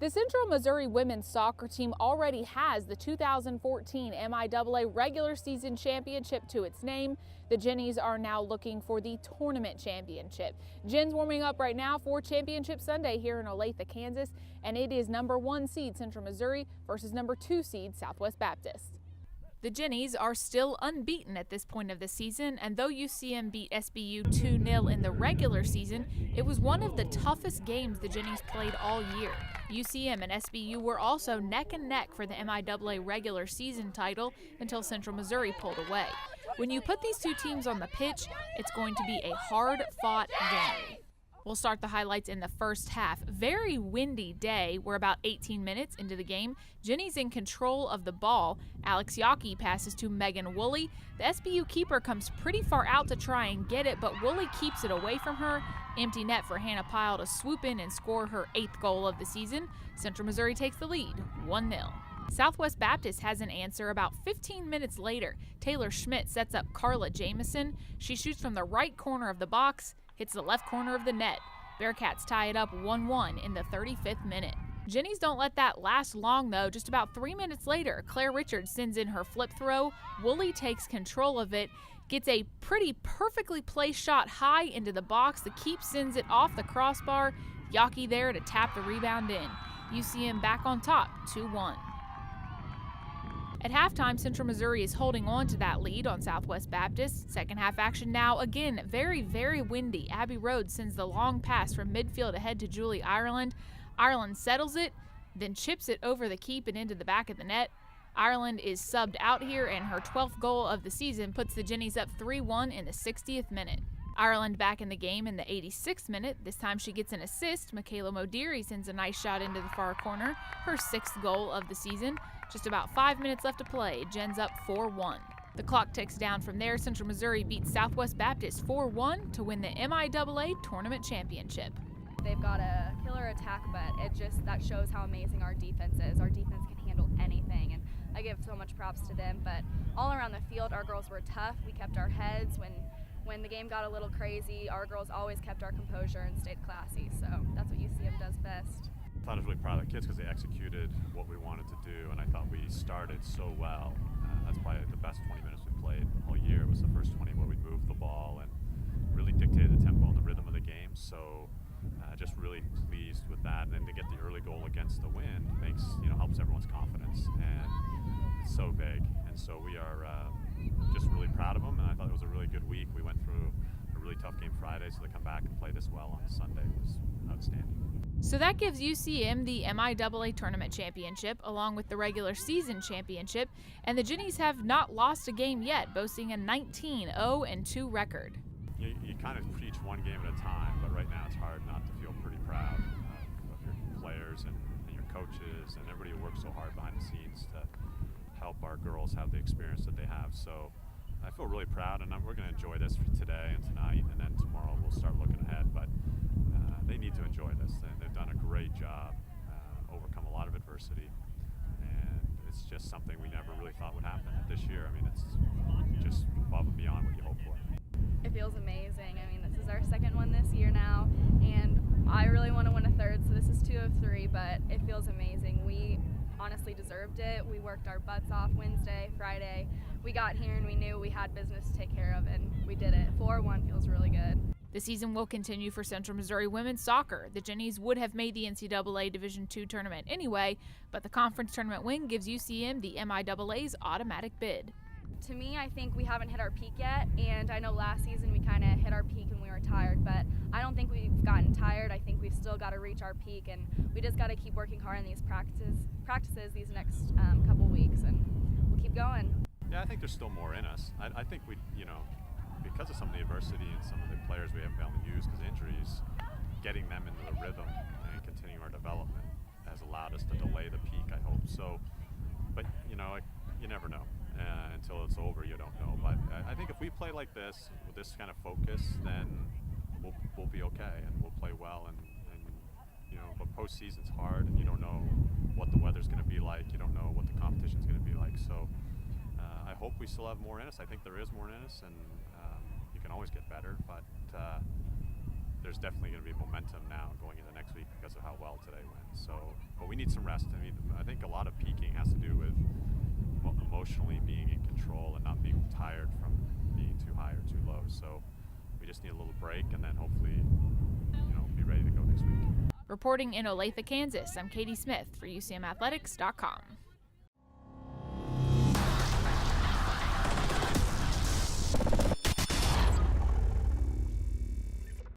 The Central Missouri women's soccer team already has the 2014 MIAA regular season championship to its name. The Jennies are now looking for the tournament championship. Jen's warming up right now for Championship Sunday here in Olathe, Kansas, and it is #1 seed Central Missouri versus #2 seed Southwest Baptist. The Jennies are still unbeaten at this point of the season, and though UCM beat SBU 2-0 in the regular season, it was one of the toughest games the Jennies played all year. UCM and SBU were also neck and neck for the MIAA regular season title until Central Missouri pulled away. When you put these two teams on the pitch, it's going to be a hard-fought game. We'll start the highlights in the first half. Very windy day. We're about 18 minutes into the game. Jennies in control of the ball. Alex Yockey passes to Megan Woolley. The SBU keeper comes pretty far out to try and get it, but Woolley keeps it away from her. Empty net for Hannah Pyle to swoop in and score her 8th goal of the season. Central Missouri takes the lead, 1-0. Southwest Baptist has an answer about 15 minutes later. Taylor Schmidt sets up Carla Jamison. She shoots from the right corner of the box, hits the left corner of the net. Bearcats tie it up 1-1 in the 35th minute. Jennies don't let that last long though. Just about 3 minutes later, Claire Richards sends in her flip throw. Woolley takes control of it, gets a pretty perfectly placed shot high into the box. The keep sends it off the crossbar. Yockey there to tap the rebound in. UCM back on top, 2-1. At halftime, Central Missouri is holding on to that lead on Southwest Baptist. Second half action now, again, very, very windy. Abby Rhodes sends the long pass from midfield ahead to Julie Ireland. Ireland settles it, then chips it over the keep and into the back of the net. Ireland is subbed out here, and her 12th goal of the season puts the Jennies up 3-1 in the 60th minute. Ireland back in the game in the 86th minute. This time she gets an assist. Michaela Modiri sends a nice shot into the far corner, her 6th goal of the season. Just about 5 minutes left to play. Jen's up 4-1. The clock ticks down from there. Central Missouri beats Southwest Baptist 4-1 to win the MIAA Tournament Championship. They've got a killer attack, but that shows how amazing our defense is. Our defense can handle anything, and I give so much props to them. But all around the field, our girls were tough. We kept our heads. When the game got a little crazy, our girls always kept our composure and stayed classy. So that's what UCM does best. I thought I was really proud of the kids because they executed what we wanted to do, and I thought we started so well. That's probably the best 20 minutes we played all year. It was the first 20 where we moved the ball and really dictated the tempo and the rhythm of the game. So just really pleased with that, and then to get the early goal against the wind helps everyone's confidence, and it's so big. And so we are just really proud of them, and I thought it was a really good week. We went through a really tough game Friday, so to come back and play this well on Sunday was outstanding. So that gives UCM the MIAA Tournament Championship along with the regular season championship, and the Jennies have not lost a game yet, boasting a 19-0-2 record. You kind of preach one game at a time, but right now it's hard not to feel pretty proud of your players and your coaches and everybody who works so hard behind the scenes to help our girls have the experience that they have. So I feel really proud, and we're going to enjoy this for today and tonight, and then tomorrow we'll start looking ahead. But they need to enjoy this. They've done a great job, overcome a lot of adversity, and it's just something we never really thought would happen this year. I mean, it's just above and beyond what you hope for. It feels amazing. I mean, this is our second one this year now, and I really want to win a third, so this is 2 of 3, but it feels amazing. We honestly deserved it. We worked our butts off Wednesday, Friday. We got here and we knew we had business to take care of, and we did it. 4-1 feels really good. The season will continue for Central Missouri women's soccer. The Jennies would have made the NCAA Division II tournament anyway, but the conference tournament win gives UCM the MIAA's automatic bid. To me, I think we haven't hit our peak yet, and I know last season we kind of hit our peak and we were tired, but I don't think we've gotten tired. I think we've still got to reach our peak, and we just got to keep working hard on these practices these next couple weeks, and we'll keep going. Yeah, I think there's still more in us. I think we, because of some of the adversity and some of the players we haven't been able to use because of injuries, getting them into the rhythm and continuing our development has allowed us to delay the peak, I hope. So, but you never know. Until it's over, you don't know. But I think if we play like this, with this kind of focus, then we'll be okay, and we'll play well. And but postseason's hard, and you don't know what the weather's going to be like. You don't know what the competition's going to be like. So I hope we still have more in us. I think there is more in us, and you can always get better. But there's definitely going to be momentum now going into next week because of how well today went. So we need some rest. I mean, I think a lot of peaking has to do with emotionally being in control and not being tired from being too high or too low. So we just need a little break, and then hopefully, be ready to go next week. Reporting in Olathe, Kansas, I'm Katie Smith for UCMathletics.com.